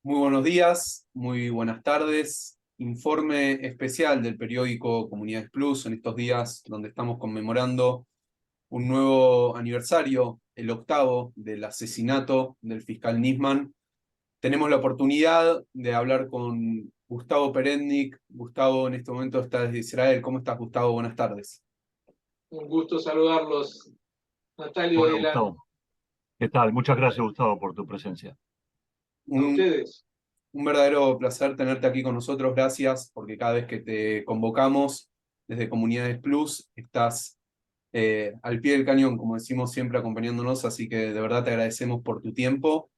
Muy buenos días, muy buenas tardes. Informe especial del periódico Comunidades Plus en estos días donde estamos conmemorando un nuevo aniversario, el octavo del asesinato del fiscal Nisman. Tenemos la oportunidad de hablar con Gustavo Perendik. Gustavo en este momento está desde Israel. ¿Cómo estás, Gustavo? Buenas tardes. Un gusto saludarlos, Natalio Hola y Elan, Gustavo, ¿qué tal? Muchas gracias Gustavo por tu presencia. a Un, ustedes. un verdadero placer tenerte aquí con nosotros. Gracias porque cada vez que te convocamos desde Comunidades Plus estás al pie del cañón, como decimos siempre, acompañándonos, así que de verdad te agradecemos por tu tiempo.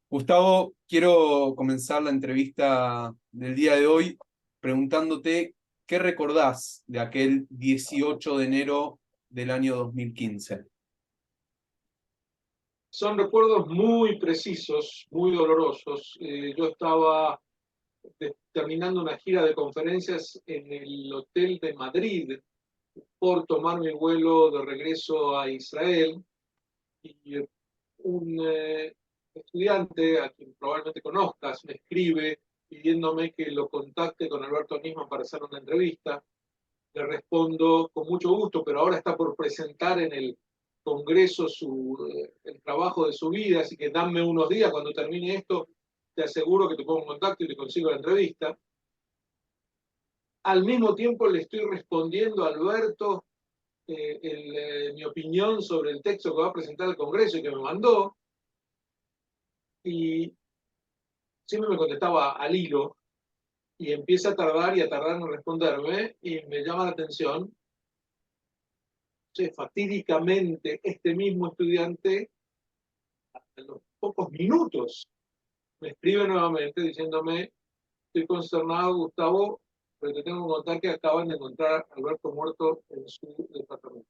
Gustavo, quiero comenzar la entrevista del día de hoy preguntándote qué recordás de aquel 18 de enero del año 2015. Son recuerdos muy precisos, muy dolorosos. Yo estaba terminando una gira de conferencias en el hotel de Madrid por tomar mi vuelo de regreso a Israel y un estudiante a quien probablemente conozcas me escribe pidiéndome que lo contacte con Alberto Nisman para hacer una entrevista. Le respondo con mucho gusto, pero ahora está por presentar en el Congreso el trabajo de su vida, así que dame unos días, cuando termine esto, te aseguro que te pongo en contacto y te consigo la entrevista. Al mismo tiempo le estoy respondiendo a Alberto mi opinión sobre el texto que va a presentar el Congreso y que me mandó, y siempre me contestaba al hilo, y empieza a tardar y a tardar en responderme, y me llama la atención. Fatídicamente, este mismo estudiante, a los pocos minutos, me escribe nuevamente diciéndome: estoy consternado, Gustavo, pero te tengo que contar que acaban de encontrar a Alberto muerto en su departamento.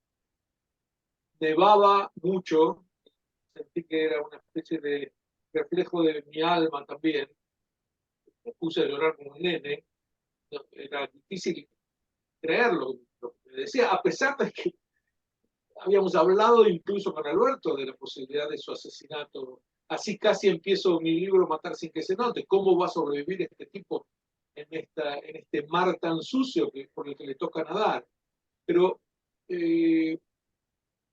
Nevaba mucho, sentí que era una especie de reflejo de mi alma también. Me puse a llorar como un nene. Era difícil creerlo, lo que me decía, a pesar de que habíamos hablado incluso con Alberto de la posibilidad de su asesinato. Así casi empiezo mi libro Matar sin que se note. ¿Cómo va a sobrevivir este tipo en este mar tan sucio por el que le toca nadar? Pero eh,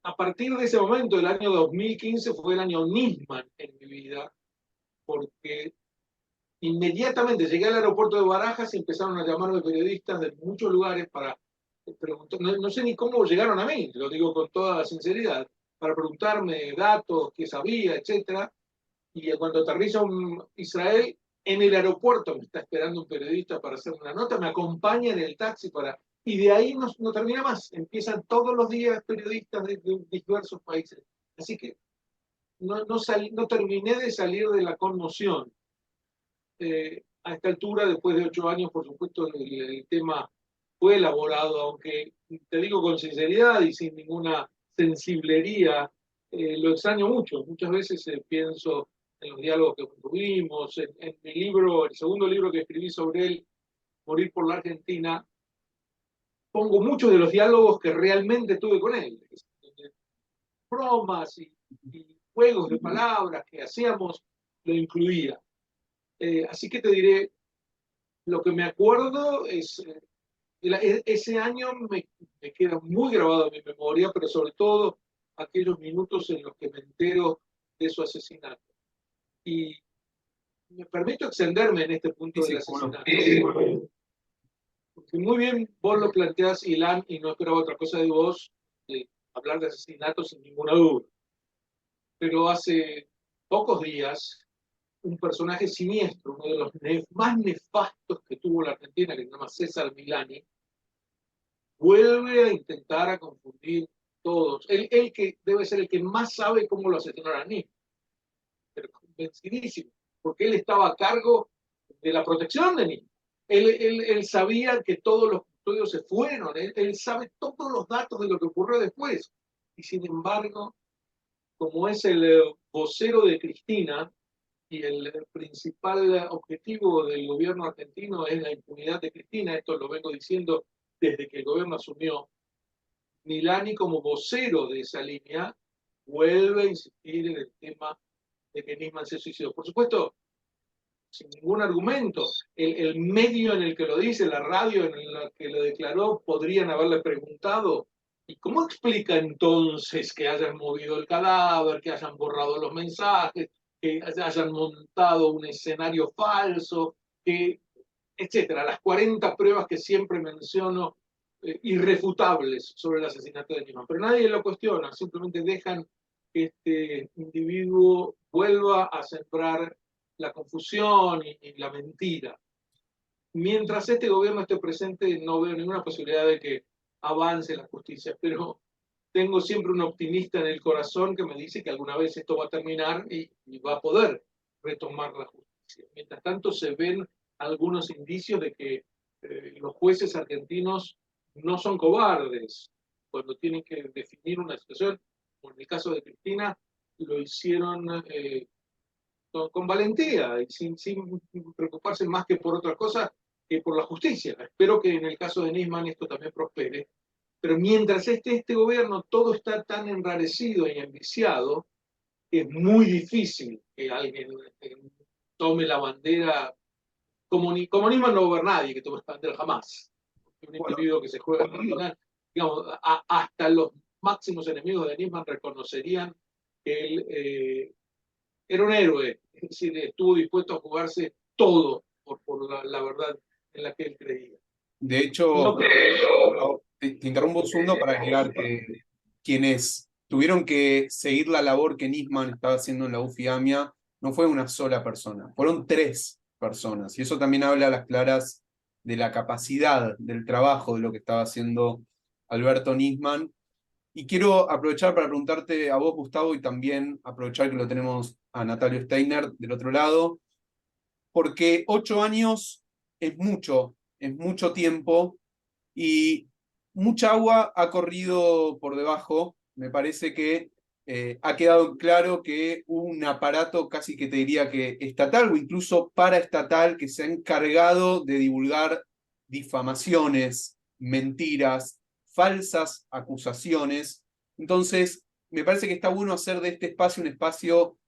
a partir de ese momento, el año 2015 fue el año Nisman en mi vida, porque inmediatamente llegué al aeropuerto de Barajas y empezaron a llamarme periodistas de muchos lugares para preguntar. No sé ni cómo llegaron a mí, lo digo con toda sinceridad, para preguntarme datos, qué sabía, etcétera. Y cuando aterrizo en Israel, en el aeropuerto me está esperando un periodista para hacer una nota, me acompaña en el taxi para... Y de ahí no termina más. Empiezan todos los días periodistas de diversos países. Así que no terminé de salir de la conmoción. A esta altura, después de 8 años, por supuesto, el tema fue elaborado, aunque te digo con sinceridad y sin ninguna sensiblería, lo extraño mucho. Muchas veces pienso en los diálogos que tuvimos, en mi libro, el segundo libro que escribí sobre él, Morir por la Argentina, pongo muchos de los diálogos que realmente tuve con él. Bromas y juegos de palabras que hacíamos, lo incluía. Así que te diré, lo que me acuerdo es, ese año me queda muy grabado en mi memoria, pero sobre todo aquellos minutos en los que me entero de su asesinato. Y me permito extenderme en este punto Sí, del sí, cómo no. asesinato, porque muy bien vos lo planteás, Ilan, y no esperaba otra cosa de vos, de hablar de asesinatos sin ninguna duda. Pero hace pocos días, un personaje siniestro, uno de los más nefastos que tuvo la Argentina, que se llama César Milani, vuelve a intentar a confundir todos. Él que debe ser el que más sabe cómo lo asesinaron a Nisman, pero convencidísimo, porque él estaba a cargo de la protección de Nisman. Él sabía que todos los custodios se fueron, él sabe todos los datos de lo que ocurrió después. Y sin embargo, como es el vocero de Cristina, y el principal objetivo del gobierno argentino es la impunidad de Cristina, esto lo vengo diciendo desde que el gobierno asumió, Milani como vocero de esa línea vuelve a insistir en el tema de que Nisman se suicidó. Por supuesto, sin ningún argumento. El medio en el que lo dice, la radio en la que lo declaró, podrían haberle preguntado, ¿y cómo explica entonces que hayan movido el cadáver, que hayan borrado los mensajes, que hayan montado un escenario falso, que, etcétera? Las 40 pruebas que siempre menciono, irrefutables sobre el asesinato de Nisman. Pero nadie lo cuestiona, simplemente dejan que este individuo vuelva a sembrar la confusión y la mentira. Mientras este gobierno esté presente, no veo ninguna posibilidad de que avance la justicia, pero tengo siempre un optimista en el corazón que me dice que alguna vez esto va a terminar y va a poder retomar la justicia. Mientras tanto, se ven algunos indicios de que los jueces argentinos no son cobardes cuando tienen que definir una situación, como en el caso de Cristina, lo hicieron con valentía y sin preocuparse más que por otra cosa que por la justicia. Espero que en el caso de Nisman esto también prospere. Pero mientras este gobierno todo está tan enrarecido y enviciado, que es muy difícil que alguien tome la bandera. Como Nisman no va a haber nadie que tome la bandera jamás. Un individuo que se juega, digamos, hasta los máximos enemigos de Nisman reconocerían que él era un héroe, es decir, estuvo dispuesto a jugarse todo por la verdad en la que él creía. De hecho, No, te interrumpo un segundo para agregar que quienes tuvieron que seguir la labor que Nisman estaba haciendo en la UFIAMIA no fue una sola persona, fueron 3 personas. Y eso también habla a las claras de la capacidad, del trabajo, de lo que estaba haciendo Alberto Nisman. Y quiero aprovechar para preguntarte a vos, Gustavo, y también aprovechar que lo tenemos a Natalio Steiner del otro lado, porque 8 años es mucho tiempo y mucha agua ha corrido por debajo. Me parece que ha quedado claro que hubo un aparato casi que te diría que estatal o incluso paraestatal que se ha encargado de divulgar difamaciones, mentiras, falsas acusaciones. Entonces, me parece que está bueno hacer de este espacio un espacio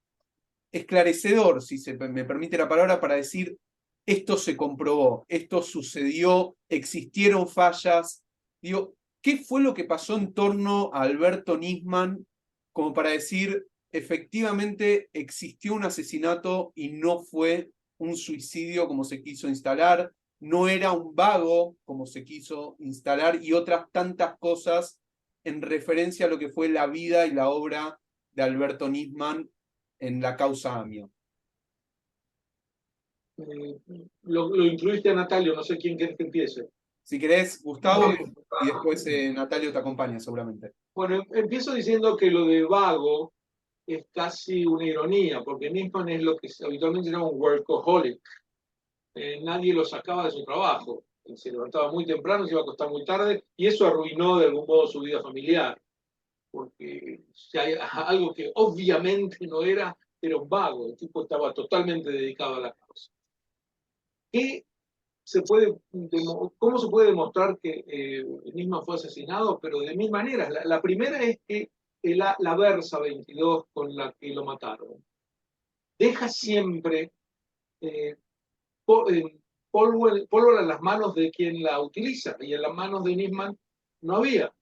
esclarecedor, si se me permite la palabra, para decir esto se comprobó, esto sucedió, existieron fallas. Digo, ¿qué fue lo que pasó en torno a Alberto Nisman como para decir efectivamente existió un asesinato y no fue un suicidio como se quiso instalar, no era un vago como se quiso instalar y otras tantas cosas en referencia a lo que fue la vida y la obra de Alberto Nisman en la causa AMIA? lo incluiste a Natalio, no sé quién querés que empiece. Si querés, Gustavo, y después Natalio te acompaña seguramente. Bueno, empiezo diciendo que lo de vago es casi una ironía, porque Nisman es lo que habitualmente se llama un workaholic. Nadie lo sacaba de su trabajo. Se levantaba muy temprano, se iba a acostar muy tarde, y eso arruinó de algún modo su vida familiar. Porque si hay algo que obviamente no era un vago. El tipo estaba totalmente dedicado a la causa. ¿Cómo se puede demostrar que Nisman fue asesinado? Pero de 1000 maneras. La primera es que la Versa 22 con la que lo mataron deja siempre pólvora en las manos de quien la utiliza, y en las manos de Nisman no había.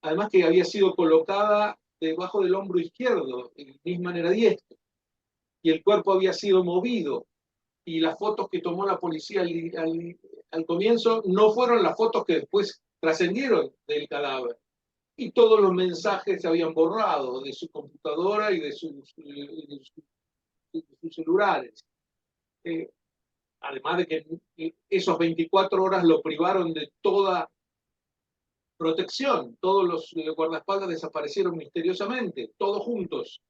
Además que había sido colocada debajo del hombro izquierdo, Nisman era diestro, y el cuerpo había sido movido, y las fotos que tomó la policía al comienzo no fueron las fotos que después trascendieron del cadáver. Y todos los mensajes se habían borrado de su computadora y de sus celulares. Además de que esos 24 horas lo privaron de toda protección. Todos los guardaespaldas desaparecieron misteriosamente, todos juntos.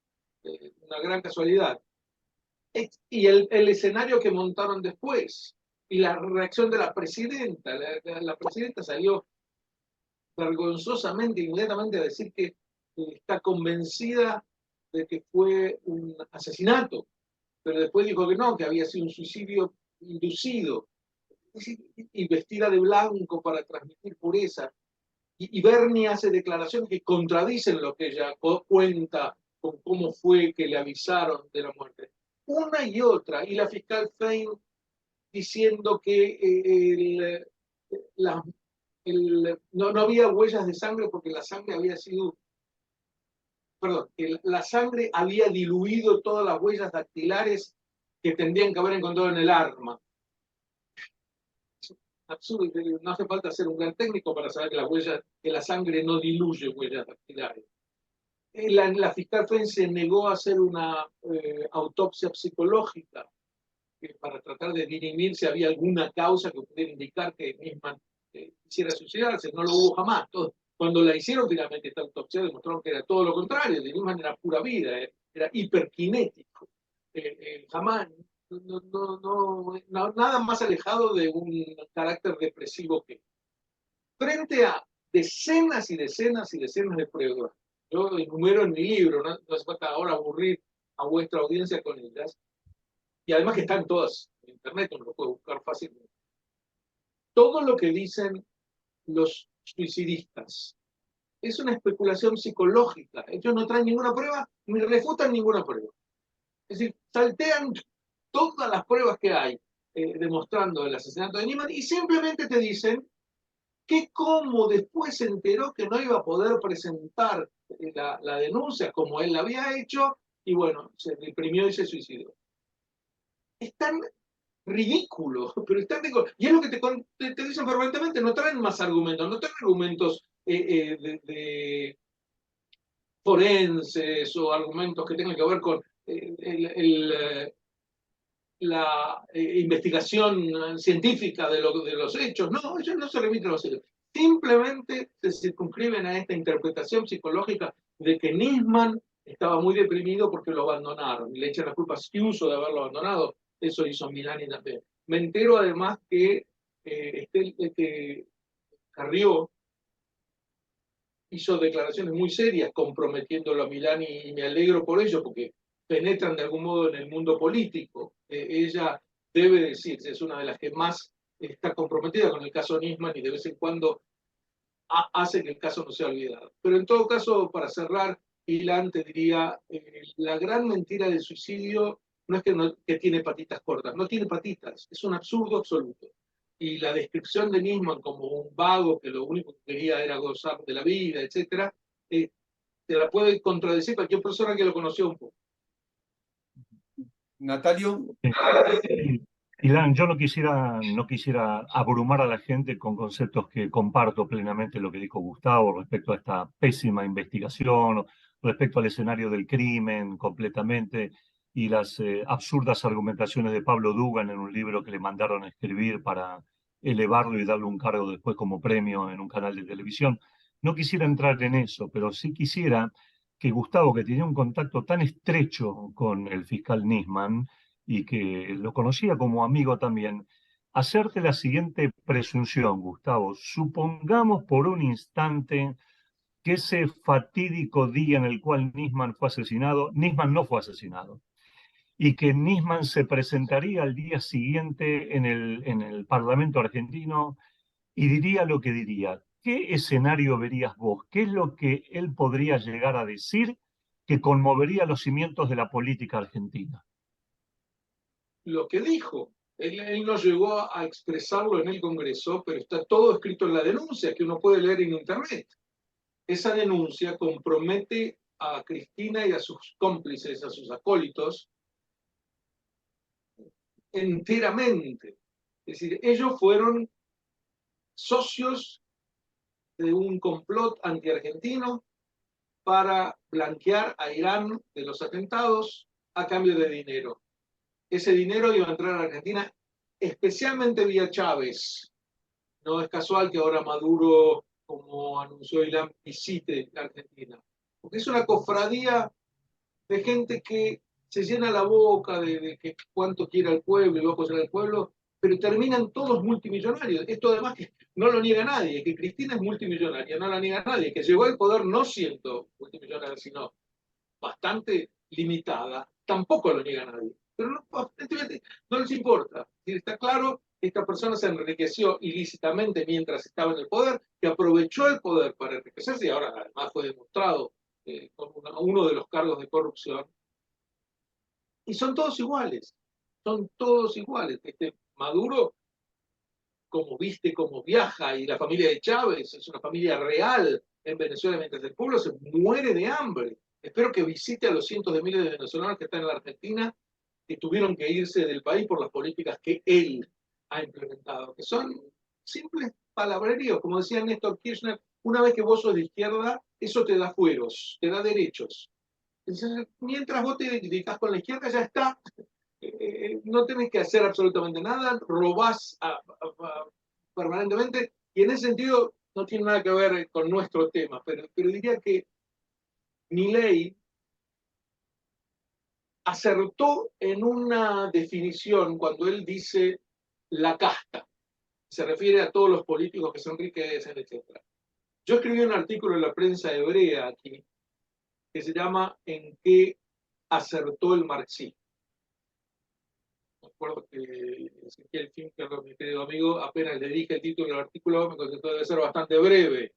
Una gran casualidad. Y el escenario que montaron después, y la reacción de la presidenta. La presidenta salió vergonzosamente, inmediatamente a decir que está convencida de que fue un asesinato, pero después dijo que no, que había sido un suicidio inducido, y vestida de blanco para transmitir pureza. Y Bernie hace declaraciones que contradicen lo que ella cuenta con cómo fue que le avisaron de la muerte. una y otra, y la fiscal Fein diciendo que no había huellas de sangre porque la sangre había sido, perdón, que la sangre había diluido todas las huellas dactilares que tendrían que haber encontrado en el arma. Absurdo, no hace falta ser un gran técnico para saber que la sangre no diluye huellas dactilares. La fiscal Fein se negó a hacer una autopsia psicológica para tratar de dirimir si había alguna causa que pudiera indicar que Nisman quisiera suicidarse. No lo hubo jamás. Cuando la hicieron finalmente esta autopsia demostraron que era todo lo contrario. Nisman era pura vida, era hiperkinético. Jamás, nada más alejado de un carácter depresivo que. Frente a decenas y decenas y decenas de pruebas, yo enumero en mi libro, no hace falta ahora aburrir a vuestra audiencia con ellas, y además que están todas en internet, uno lo puede buscar fácilmente. Todo lo que dicen los suicidistas es una especulación psicológica. Ellos no traen ninguna prueba ni refutan ninguna prueba. Es decir, saltean todas las pruebas que hay demostrando el asesinato de Nisman y simplemente te dicen que como después se enteró que no iba a poder presentar la denuncia como él la había hecho, y bueno, se deprimió y se suicidó. Es tan ridículo, pero es tan ridículo. Y es lo que te dicen permanentemente, no traen más argumentos, no traen argumentos de forenses o argumentos que tengan que ver con la investigación científica de los hechos. No, ellos no se remiten a los hechos. Simplemente se circunscriben a esta interpretación psicológica de que Nisman estaba muy deprimido porque lo abandonaron. Y le echan la culpa a Sciuso de haberlo abandonado. Eso hizo Milani también. Me entero además que Carrió hizo declaraciones muy serias comprometiéndolo a Milani y me alegro por ello porque penetran de algún modo en el mundo político. Ella debe decirse, es una de las que más está comprometida con el caso Nisman y de vez en cuando hace que el caso no sea olvidado. Pero en todo caso, para cerrar, Ilan te diría, la gran mentira del suicidio no es que tiene patitas cortas, no tiene patitas, es un absurdo absoluto. Y la descripción de Nisman como un vago que lo único que quería era gozar de la vida, etc., te la puede contradecir cualquier persona que lo conoció un poco. Natalio. Ilan, yo no quisiera abrumar a la gente con conceptos que comparto plenamente lo que dijo Gustavo respecto a esta pésima investigación, respecto al escenario del crimen completamente y las absurdas argumentaciones de Pablo Dugan en un libro que le mandaron a escribir para elevarlo y darle un cargo después como premio en un canal de televisión. No quisiera entrar en eso, pero sí quisiera que Gustavo, que tenía un contacto tan estrecho con el fiscal Nisman, y que lo conocía como amigo también, hacerte la siguiente presunción, Gustavo. Supongamos por un instante que ese fatídico día en el cual Nisman fue asesinado, Nisman no fue asesinado, y que Nisman se presentaría al día siguiente en el Parlamento argentino y diría lo que diría. ¿Qué escenario verías vos? ¿Qué es lo que él podría llegar a decir que conmovería los cimientos de la política argentina? Lo que dijo. Él no llegó a expresarlo en el Congreso, pero está todo escrito en la denuncia que uno puede leer en Internet. Esa denuncia compromete a Cristina y a sus cómplices, a sus acólitos, enteramente. Es decir, ellos fueron socios de un complot antiargentino para blanquear a Irán de los atentados a cambio de dinero. Ese dinero iba a entrar a Argentina especialmente vía Chávez. No es casual que ahora Maduro, como anunció Irán, visite la Argentina. Porque es una cofradía de gente que se llena la boca de que cuánto quiere el pueblo y va a apoyar al pueblo, pero terminan todos multimillonarios. Esto además que no lo niega nadie, que Cristina es multimillonaria, no la niega nadie, que llegó al poder no siendo multimillonaria, sino bastante limitada, tampoco lo niega nadie. Pero no, aparentemente no les importa. Está claro que esta persona se enriqueció ilícitamente mientras estaba en el poder, que aprovechó el poder para enriquecerse y ahora además fue demostrado con uno de los cargos de corrupción. Y son todos iguales, son todos iguales. Maduro, como viste, cómo viaja, y la familia de Chávez es una familia real en Venezuela, mientras el pueblo se muere de hambre. Espero que visite a los cientos de miles de venezolanos que están en la Argentina, que tuvieron que irse del país por las políticas que él ha implementado, que son simples palabreríos. Como decía Néstor Kirchner, una vez que vos sos de izquierda, eso te da fueros, te da derechos. Entonces, mientras vos te identificás con la izquierda, ya está. No tenés que hacer absolutamente nada, robás permanentemente, y en ese sentido no tiene nada que ver con nuestro tema, pero diría que Milei acertó en una definición cuando él dice la casta. Se refiere a todos los políticos que se enriquecen, etc. Yo escribí un artículo en la prensa hebrea aquí que se llama ¿En qué acertó el marxismo? Me acuerdo que Ezequiel Finker, mi querido amigo, apenas le dije el título del artículo, me contestó: debe ser bastante breve.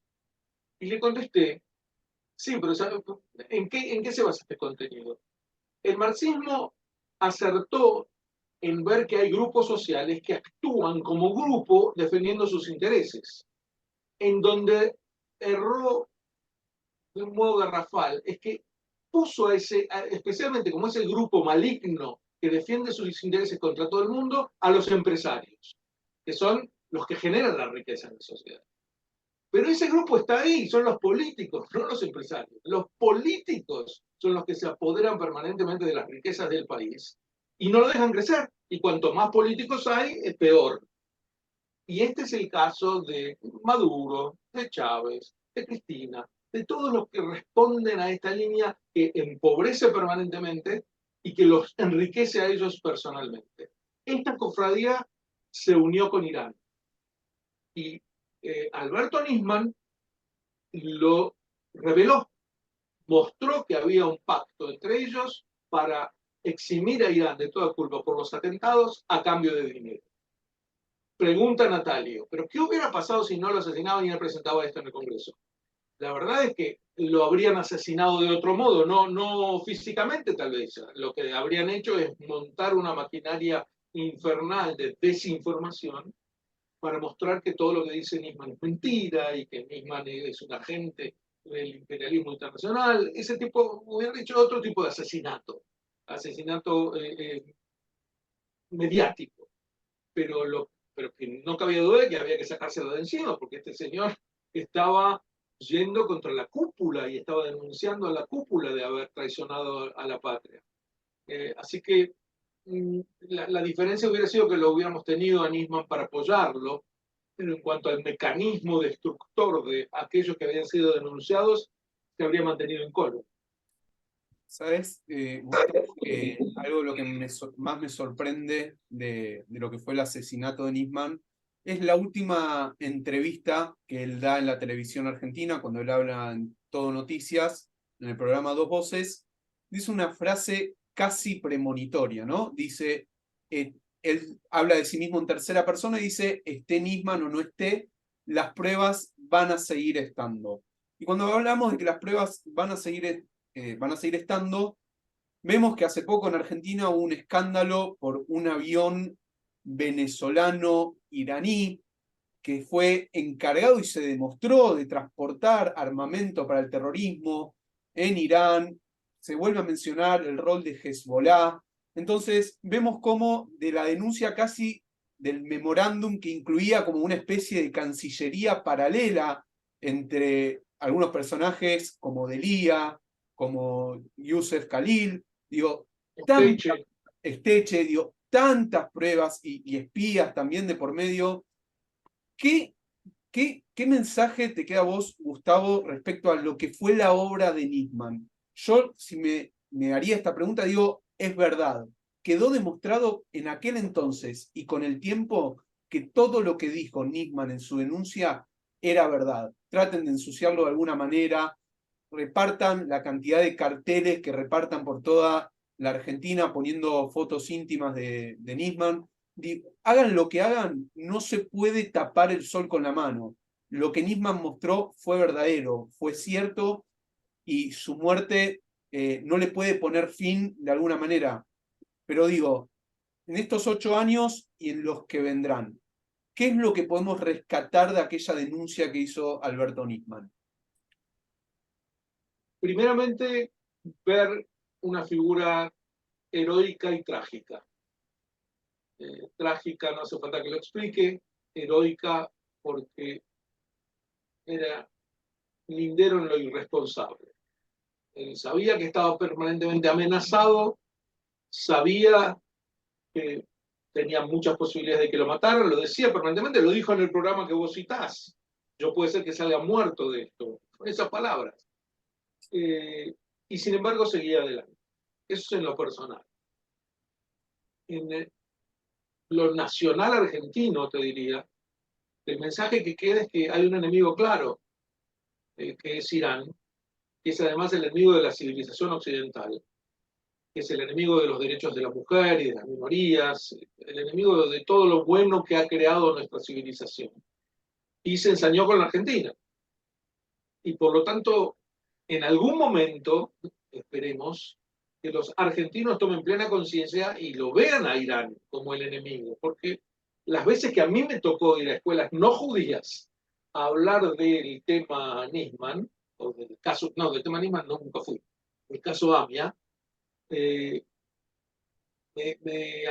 Y le contesté: sí, pero ¿en qué se basa este contenido? El marxismo acertó en ver que hay grupos sociales que actúan como grupo defendiendo sus intereses. En donde erró de un modo garrafal es que puso especialmente como ese grupo maligno que defiende sus intereses contra todo el mundo, a los empresarios, que son los que generan la riqueza en la sociedad. Pero ese grupo está ahí, son los políticos, no los empresarios. Los políticos son los que se apoderan permanentemente de las riquezas del país y no lo dejan crecer. Y cuanto más políticos hay, es peor. Y este es el caso de Maduro, de Chávez, de Cristina, de todos los que responden a esta línea que empobrece permanentemente y que los enriquece a ellos personalmente. Esta cofradía se unió con Irán y Alberto Nisman lo reveló, mostró que había un pacto entre ellos para eximir a Irán de toda culpa por los atentados a cambio de dinero. Pregunta Natalio: ¿pero qué hubiera pasado si no lo asesinaban y él presentaba esto en el Congreso? La verdad es que lo habrían asesinado de otro modo, no físicamente tal vez. Lo que habrían hecho es montar una maquinaria infernal de desinformación para mostrar que todo lo que dice Nisman es mentira y que Nisman es un agente del imperialismo internacional. Ese tipo, hubieran hecho otro tipo de asesinato mediático, pero que no cabía duda de que había que sacárselo de encima, porque este señor estaba yendo contra la cúpula y estaba denunciando a la cúpula de haber traicionado a la patria. Así que la diferencia hubiera sido que lo hubiéramos tenido a Nisman para apoyarlo, pero en cuanto al mecanismo destructor de aquellos que habían sido denunciados, se habría mantenido en colo. ¿Sabes, Gustavo, que algo de lo que más me sorprende de lo que fue el asesinato de Nisman es la última entrevista que él da en la televisión argentina, cuando él habla en Todo Noticias, en el programa Dos Voces? Dice una frase casi premonitoria, ¿no? Dice, él habla de sí mismo en tercera persona y dice: esté Nisman o no esté, las pruebas van a seguir estando. Y cuando hablamos de que las pruebas van a seguir estando, vemos que hace poco en Argentina hubo un escándalo por un avión venezolano-iraní que fue encargado y se demostró de transportar armamento para el terrorismo en Irán. Se vuelve a mencionar el rol de Hezbollah. Entonces vemos cómo de la denuncia casi del memorándum, que incluía como una especie de cancillería paralela entre algunos personajes como Delia, como Youssef Khalil, digo, tantas pruebas y espías también de por medio. ¿Qué mensaje te queda a vos, Gustavo, respecto a lo que fue la obra de Nisman? Yo, si me haría esta pregunta, digo, es verdad. Quedó demostrado en aquel entonces y con el tiempo que todo lo que dijo Nisman en su denuncia era verdad. Traten de ensuciarlo de alguna manera, repartan la cantidad de carteles que repartan por toda la Argentina poniendo fotos íntimas de Nisman. Hagan lo que hagan, no se puede tapar el sol con la mano. Lo que Nisman mostró fue verdadero, fue cierto, y su muerte no le puede poner fin de alguna manera. Pero digo, en estos 8 años y en los que vendrán, ¿qué es lo que podemos rescatar de aquella denuncia que hizo Alberto Nisman? Primeramente, ver una figura heroica y trágica. Trágica, no hace falta que lo explique, heroica porque era lindero en lo irresponsable. Él sabía que estaba permanentemente amenazado, sabía que tenía muchas posibilidades de que lo mataran, lo decía permanentemente, lo dijo en el programa que vos citás. Yo puede ser que salga muerto de esto, con esas palabras. Y sin embargo seguía adelante. Eso es en lo personal. En lo nacional argentino, te diría, el mensaje que queda es que hay un enemigo claro, que es Irán, que es además el enemigo de la civilización occidental, que es el enemigo de los derechos de la mujer y de las minorías, el enemigo de todo lo bueno que ha creado nuestra civilización. Y se ensañó con la Argentina. Y por lo tanto, en algún momento, esperemos, que los argentinos tomen plena conciencia y lo vean a Irán como el enemigo, porque las veces que a mí me tocó ir a escuelas no judías a hablar del tema Nisman, o del caso, no, del tema Nisman no, nunca fui, el caso AMIA, eh, me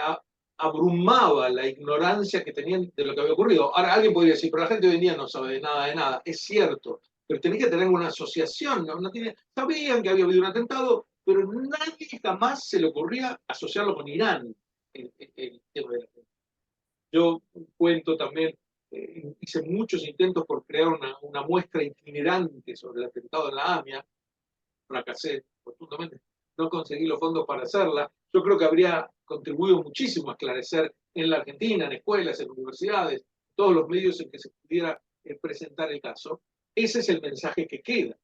abrumaba la ignorancia que tenían de lo que había ocurrido. Ahora alguien podría decir, pero la gente hoy en día no sabe de nada, es cierto, pero tenía que tener una asociación, ¿no? Sabían que había habido un atentado, pero nadie jamás se le ocurría asociarlo con Irán. El tema de la gente. Yo cuento también, hice muchos intentos por crear una muestra itinerante sobre el atentado en la AMIA, fracasé rotundamente, no conseguí los fondos para hacerla. Yo creo que habría contribuido muchísimo a esclarecer en la Argentina, en escuelas, en universidades, todos los medios en que se pudiera presentar el caso. Ese es el mensaje que queda.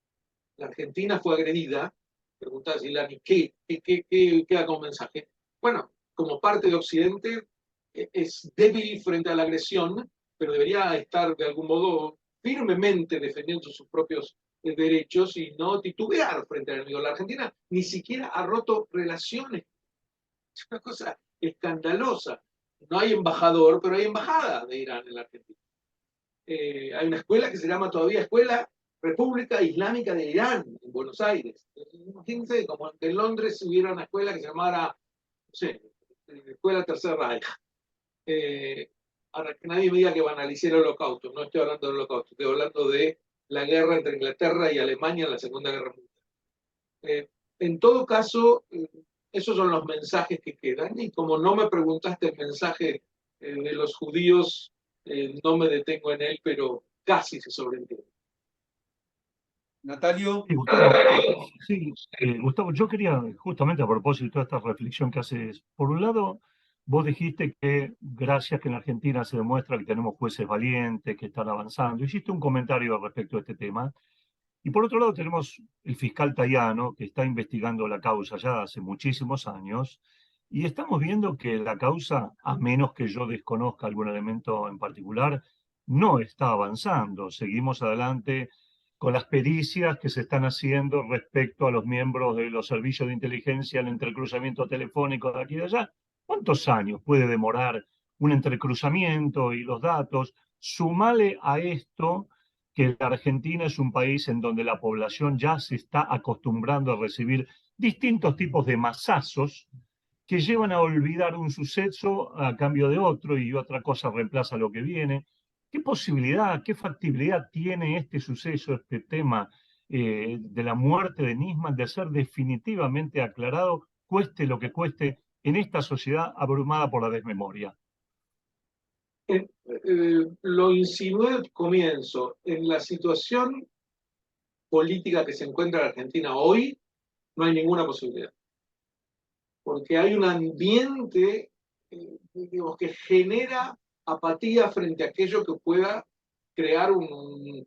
La Argentina fue agredida. Preguntás, Ilani, ¿qué queda como mensaje? Bueno, como parte de Occidente es débil frente a la agresión, pero debería estar de algún modo firmemente defendiendo sus propios derechos y no titubear frente al enemigo. La Argentina ni siquiera ha roto relaciones. Es una cosa escandalosa. No hay embajador, pero hay embajada de Irán en la Argentina. Hay una escuela que se llama todavía Escuela República Islámica de Irán, en Buenos Aires. Imagínense, como en Londres hubiera una escuela que se llamara, no sé, Escuela Tercer Reich. Ahora, que nadie me diga que banalicé el holocausto, no estoy hablando del holocausto, estoy hablando de la guerra entre Inglaterra y Alemania en la Segunda Guerra Mundial. En todo caso, esos son los mensajes que quedan, y como no me preguntaste el mensaje de los judíos, no me detengo en él, pero casi se sobreentiende. Natalio. Sí, Gustavo, sí, Gustavo, yo quería, justamente a propósito de esta reflexión que haces, por un lado, vos dijiste que gracias que en Argentina se demuestra que tenemos jueces valientes, que están avanzando, hiciste un comentario respecto a este tema, y por otro lado tenemos el fiscal Tayano, que está investigando la causa ya hace muchísimos años, y estamos viendo que la causa, a menos que yo desconozca algún elemento en particular, no está avanzando. Seguimos adelante con las pericias que se están haciendo respecto a los miembros de los servicios de inteligencia, el entrecruzamiento telefónico de aquí y de allá. ¿Cuántos años puede demorar un entrecruzamiento y los datos? Sumale a esto que la Argentina es un país en donde la población ya se está acostumbrando a recibir distintos tipos de masazos que llevan a olvidar un suceso a cambio de otro y otra cosa reemplaza lo que viene. ¿Qué posibilidad, qué factibilidad tiene este suceso, este tema de la muerte de Nisman de ser definitivamente aclarado, cueste lo que cueste, en esta sociedad abrumada por la desmemoria? Lo insinué al comienzo. En la situación política que se encuentra la Argentina hoy, no hay ninguna posibilidad. Porque hay un ambiente digamos, que genera apatía frente a aquello que pueda crear un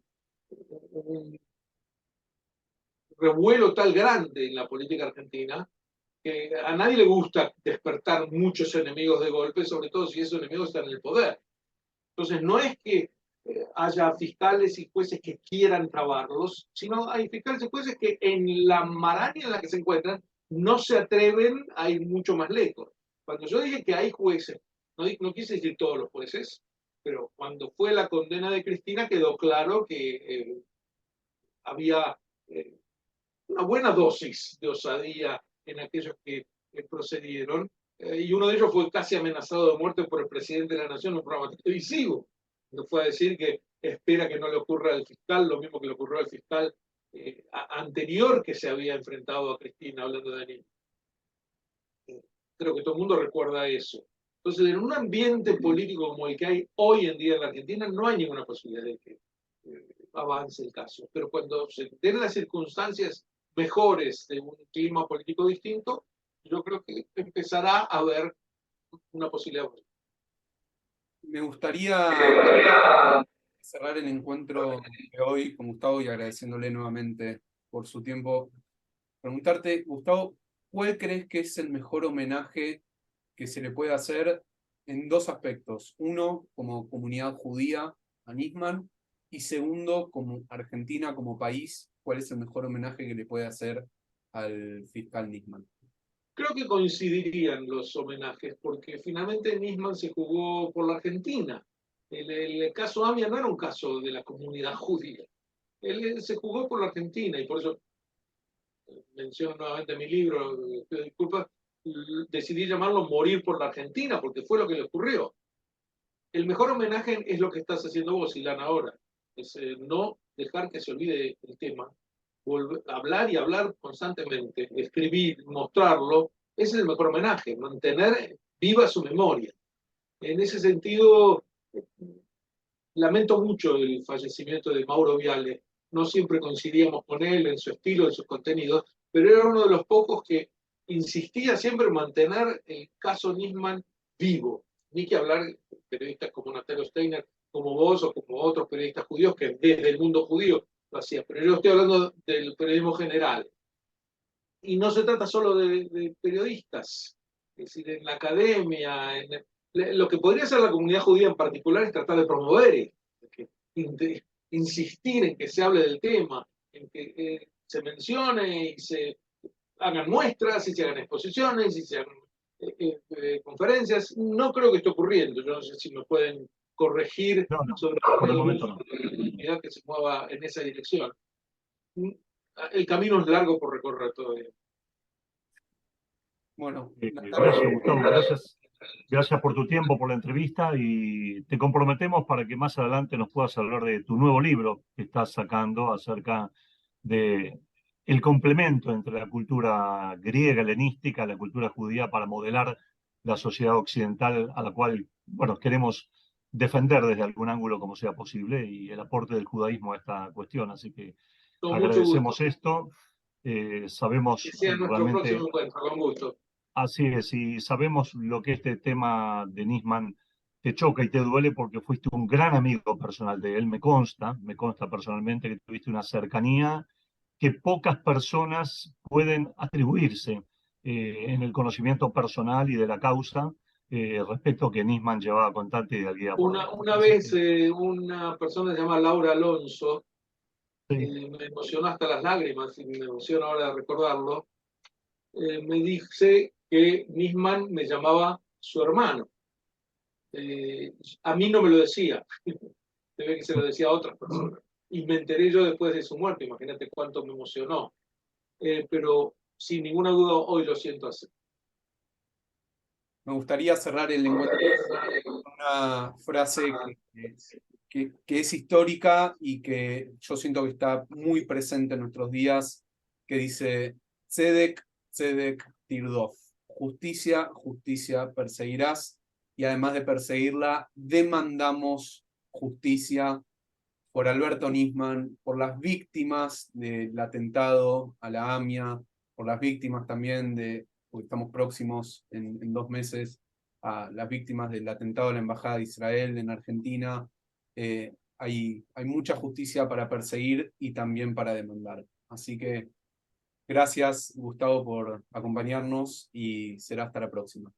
revuelo tal grande en la política argentina que a nadie le gusta despertar muchos enemigos de golpe, sobre todo si esos enemigos están en el poder. Entonces, no es que haya fiscales y jueces que quieran trabarlos, sino hay fiscales y jueces que en la maraña en la que se encuentran no se atreven a ir mucho más lejos. Cuando yo dije que hay jueces, no quise decir todos los jueces, pero cuando fue la condena de Cristina quedó claro que había una buena dosis de osadía en aquellos que procedieron, y uno de ellos fue casi amenazado de muerte por el presidente de la Nación en un programa televisivo, donde fue a decir que espera que no le ocurra al fiscal lo mismo que le ocurrió al fiscal anterior que se había enfrentado a Cristina, hablando de Aníbal. Creo que todo el mundo recuerda eso. Entonces, en un ambiente político como el que hay hoy en día en la Argentina, no hay ninguna posibilidad de que avance el caso. Pero cuando se den las circunstancias mejores de un clima político distinto, yo creo que empezará a haber una posibilidad. Me gustaría cerrar el encuentro de hoy con Gustavo y agradeciéndole nuevamente por su tiempo. Preguntarte, Gustavo, ¿cuál crees que es el mejor homenaje que se le puede hacer en dos aspectos? Uno, como comunidad judía a Nisman, y segundo, como Argentina, como país, ¿cuál es el mejor homenaje que le puede hacer al fiscal Nisman? Creo que coincidirían los homenajes, porque finalmente Nisman se jugó por la Argentina. El caso Amia no era un caso de la comunidad judía. Él se jugó por la Argentina y por eso menciono nuevamente mi libro, pido disculpas, decidí llamarlo Morir por la Argentina, porque fue lo que le ocurrió. El mejor homenaje es lo que estás haciendo vos, Ilan, ahora. Es no dejar que se olvide el tema, hablar y hablar constantemente, escribir, mostrarlo. Ese es el mejor homenaje, mantener viva su memoria. En ese sentido, lamento mucho el fallecimiento de Mauro Viale. No siempre coincidíamos con él en su estilo, en sus contenidos, pero era uno de los pocos que insistía siempre en mantener el caso Nisman vivo. Ni que hablar de periodistas como Natalia Steiner, como vos o como otros periodistas judíos que desde el mundo judío lo hacían. Pero yo estoy hablando del periodismo general. Y no se trata solo de periodistas, es decir, en la academia, lo que podría ser la comunidad judía en particular es tratar de promover, insistir en que se hable del tema, en que se mencione y se hagan muestras, y se hagan exposiciones, y se hagan conferencias. No creo que esté ocurriendo. Yo no sé si me pueden corregir No, no, sobre por el momento no. la que se mueva en esa dirección. El camino es largo por recorrer todavía. Bueno, Gracias, Gustavo, gracias por tu tiempo, por la entrevista y te comprometemos para que más adelante nos puedas hablar de tu nuevo libro que estás sacando acerca de el complemento entre la cultura griega helenística, la cultura judía para modelar la sociedad occidental a la cual, bueno, queremos defender desde algún ángulo como sea posible y el aporte del judaísmo a esta cuestión. Así que Con mucho agradecemos gusto. esto. Sabemos Que sea nuestro realmente. próximo encuentro, con gusto. Así es, y sabemos lo que este tema de Nisman te choca y te duele porque fuiste un gran amigo personal de él, me consta personalmente que tuviste una cercanía que pocas personas pueden atribuirse en el conocimiento personal y de la causa respecto que Nisman llevaba constante y de guía por delante. Una Así vez que, una persona llamada Laura Alonso sí, me emocionó hasta las lágrimas, y me emociona ahora de recordarlo, me dice que Nisman me llamaba su hermano. A mí no me lo decía, se ve que se lo decía a otras personas. Y me enteré yo después de su muerte, imagínate cuánto me emocionó. Pero sin ninguna duda hoy lo siento así. me gustaría cerrar el encuentro con una frase que es histórica y que yo siento que está muy presente en nuestros días, que dice, Tzedek, Tzedek, Tirdof. Justicia, justicia perseguirás, y además de perseguirla, demandamos justicia por Alberto Nisman, por las víctimas del atentado a la AMIA, por las víctimas también porque estamos próximos en 2 meses, a las víctimas del atentado a la Embajada de Israel en Argentina. Hay mucha justicia para perseguir y también para demandar. Así que gracias, Gustavo, por acompañarnos y será hasta la próxima.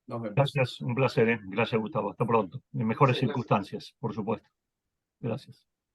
Nos vemos. gracias, un placer, ¿eh? Gracias, Gustavo. Hasta pronto. En mejores Sí, gracias. circunstancias, por supuesto. Gracias.